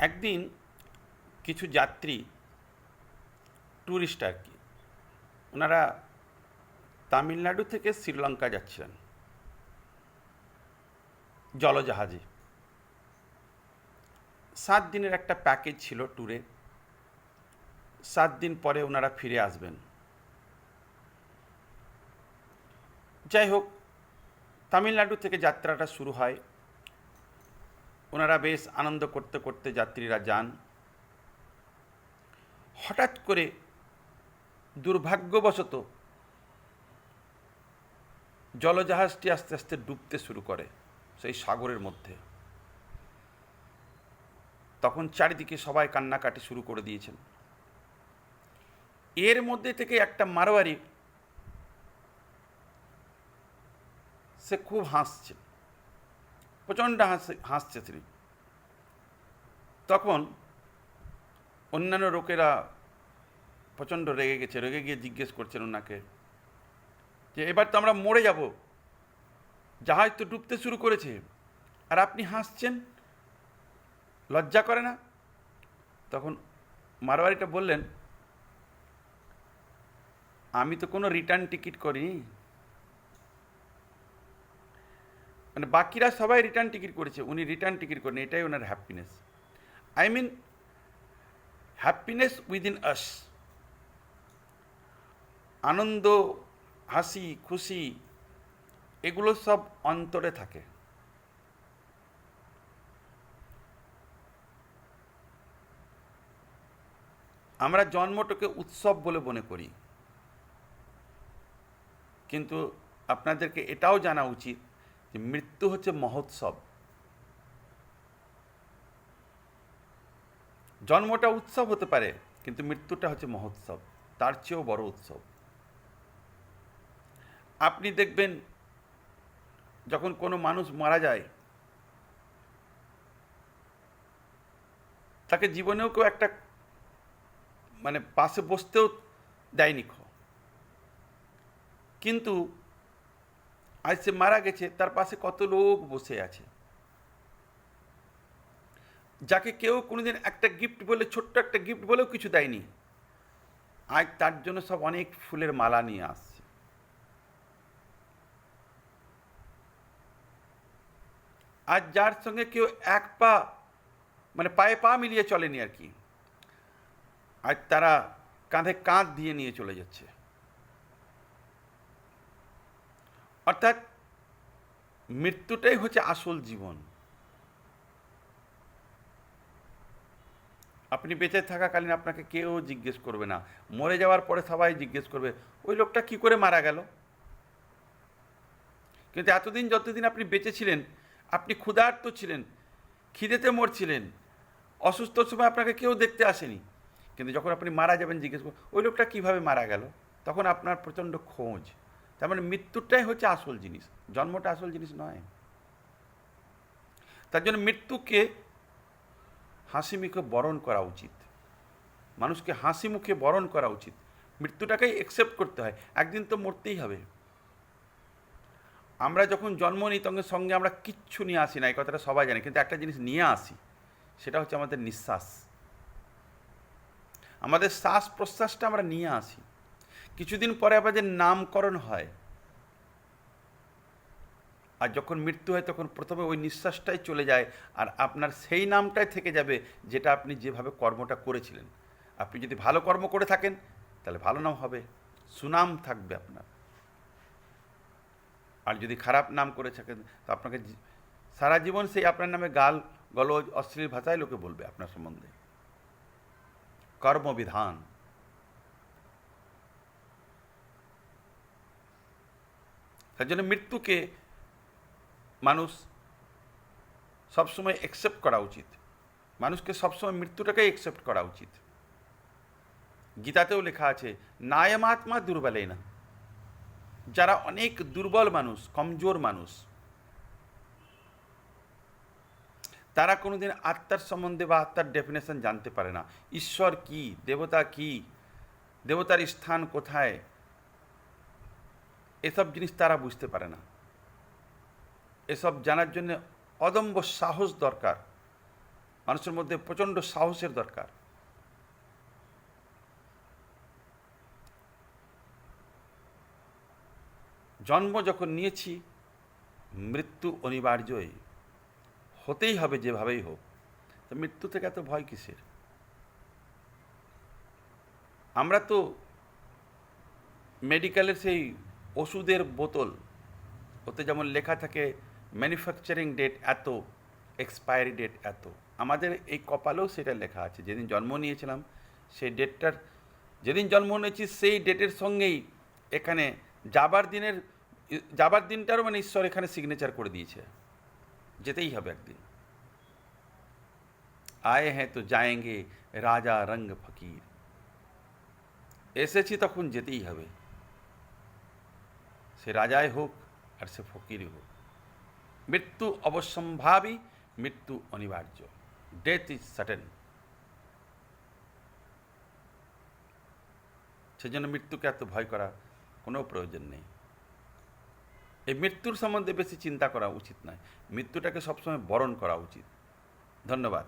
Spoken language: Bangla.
একদিন কিছু যাত্রী, ট্যুরিস্ট আর কি, ওনারা তামিলনাড়ু থেকে শ্রীলঙ্কা যাচ্ছিলেন জলজাহাজে। 7 দিনের একটা প্যাকেজ ছিল ট্যুরে। 7 দিন পরে ওনারা ফিরে আসবেন। যাই হোক, তামিলনাড়ু থেকে যাত্রাটা শুরু হয়। ওনারা বেশ আনন্দ করতে করতে যাত্রীরা যান। হঠাৎ করে দুর্ভাগ্যবশত জলজাহাজটি আস্তে আস্তে ডুবতে শুরু করে সেই সাগরের মধ্যে। তখন চারিদিকে সবাই কান্নাকাটি শুরু করে দিয়েছেন। এর মধ্যে থেকে একটা মারোয়ারি, সে খুব হাসছে, প্রচণ্ড হাসছে তিনি। তখন অন্যান্য লোকেরা প্রচণ্ড রেগে গেছে, রেগে গিয়ে জিজ্ঞেস করছেন ওনাকে যে এবার তো আমরা মরে যাব, জাহাজ তো ডুবতে শুরু করেছে, আর আপনি হাসছেন, লজ্জা করে না? তখন মারোয়ারিটা বললেন, আমি তো কোনো রিটার্ন টিকিট করিনি, মানে বাকিরা সবাই রিটার্ন টিকিট করেছে, উনি রিটার্ন টিকিট করেন, এটাই ওনার happiness. I mean happiness within us. আনন্দ, হাসি, খুশি, এগুলো সব অন্তরে থাকে। আমরা জন্মটাকে উৎসব বলে মনে করি, কিন্তু আপনাদেরকে এটাও জানা উচিত যে মৃত্যু হচ্ছে মহোৎসব। জন্মটা উৎসব হতে পারে, কিন্তু মৃত্যুটা হচ্ছে মহোৎসব, তার চেয়েও বড় উৎসব। আপনি দেখবেন যখন কোনো মানুষ মারা যায়, তাকে জীবনেও কেউ একটা মানে পাশে বসতেও দেয়নি, কিন্তু আজ সে মারা গেছে, তার পাশে কত লোক বসে আছে, যাকে কেউ কোনোদিন একটা গিফট বলে, ছোট্ট একটা গিফট বলেও কিছু দেয়নি, আজ তার জন্য সব অনেক ফুলের মালা নিয়ে আসছে। আজ যার সঙ্গে কেউ এক পা মানে পায়ে পা মিলিয়ে চলেনি আর কি, আজ তারা কাঁধে কাঁধ দিয়ে নিয়ে চলে যাচ্ছে। অর্থাৎ মৃত্যুটাই হচ্ছে আসল জীবন। আপনি বেঁচে থাকাকালীন আপনাকে কেউ জিজ্ঞেস করবে না, মরে যাওয়ার পরে সবাই জিজ্ঞেস করবে ওই লোকটা কি করে মারা গেল। কিন্তু এতদিন যতদিন আপনি বেঁচে ছিলেন, আপনি ক্ষুধার্ত ছিলেন, খিদেতে মরছিলেন, অসুস্থ সময় আপনাকে কেউ দেখতে আসেনি, কিন্তু যখন আপনি মারা যাবেন জিজ্ঞেস করবেন ওই লোকটা কীভাবে মারা গেল, তখন আপনার প্রচণ্ড খোঁজ। তার মানে মৃত্যুটাই হচ্ছে আসল জিনিস, জন্মটা আসল জিনিস নয়। তার জন্য মৃত্যুকে হাসি মুখে বরণ করা উচিত, মানুষকে হাসি মুখে বরণ করা উচিত। মৃত্যুটাকেই অ্যাকসেপ্ট করতে হয়, একদিন তো মরতেই হবে। আমরা যখন জন্ম নিই তখন সঙ্গে আমরা কিচ্ছু নিয়ে আসি না, এই কথাটা সবাই জানে, কিন্তু একটা জিনিস নিয়ে আসি, সেটা হচ্ছে আমাদের নিঃশ্বাস। আমাদের শ্বাস প্রশ্বাসটা আমরা নিয়ে আসি। কিছুদিন পরে আমাদের নামকরণ হয়, আর যখন মৃত্যু হয় তখন প্রথমে ওই নিঃশ্বাসটাই চলে যায়, আর আপনার সেই নামটাই থেকে যাবে যেটা আপনি যেভাবে কর্মটা করেছিলেন। আপনি যদি ভালো কর্ম করে থাকেন তাহলে ভালো নাম হবে, সুনাম থাকবে আপনার। আর যদি খারাপ নাম করে থাকেন তো আপনাকে সারা জীবন সেই আপনার নামে গাল গলজ অশ্লীল ভাষায় লোকে বলবে আপনার সম্বন্ধে। কর্মবিধান। তার জন্য মৃত্যুকে মানুষ সবসময় অ্যাকসেপ্ট করা উচিত, মানুষকে সবসময় মৃত্যুটাকেই অ্যাকসেপ্ট করা উচিত। গীতাতেও লেখা আছে নায়মাত্মা দুর্বলে না। যারা অনেক দুর্বল মানুষ, কমজোর মানুষ, তারা কোনোদিন আত্মার সম্বন্ধে বা আত্মার ডেফিনেশন জানতে পারে না। ঈশ্বর কি, দেবতা কি, দেবতার স্থান কোথায়, এসব জিনিস তারা বুঝতে পারে না। এসব জানার জন্য অদম্য সাহস দরকার, মানুষের মধ্যে প্রচণ্ড সাহসের দরকার। জন্ম যখন নিয়েছি, মৃত্যু অনিবার্যই, হতেই হবে যেভাবেই হোক। তো মৃত্যু থেকে এত ভয় কিসের? আমরা তো মেডিকেলের সেই ওষুধের বোতল, ওতে যেমন লেখা থাকে ম্যানুফ্যাকচারিং ডেট এত, এক্সপায়ারি ডেট এত, আমাদের এই কপালেও সেটা লেখা আছে। যেদিন জন্ম নিয়েছিলাম সেই ডেটটার, যেদিন জন্ম নিয়েছি সেই ডেটের সঙ্গেই এখানে যাবার দিনটারও মানে ঈশ্বর এখানে সিগনেচার করে দিয়েছে, যেতেই হবে একদিন। আয়ে হ্যাঁ তো যায়েঙ্গে রাজা রঙ্গ ফকির, এসেছি তখন যেতেই হবে, সে রাজাই হোক আর সে ফকিরই হোক। মৃত্যু অবশ্যম্ভাবী, মৃত্যু অনিবার্য, ডেথ ইজ সার্টেন। সেজন্য মৃত্যুকে এত ভয় করা কোনো প্রয়োজন নেই। এই মৃত্যুর সম্বন্ধে বেশি চিন্তা করা উচিত নয়, মৃত্যুটাকে সবসময় বরণ করা উচিত। ধন্যবাদ।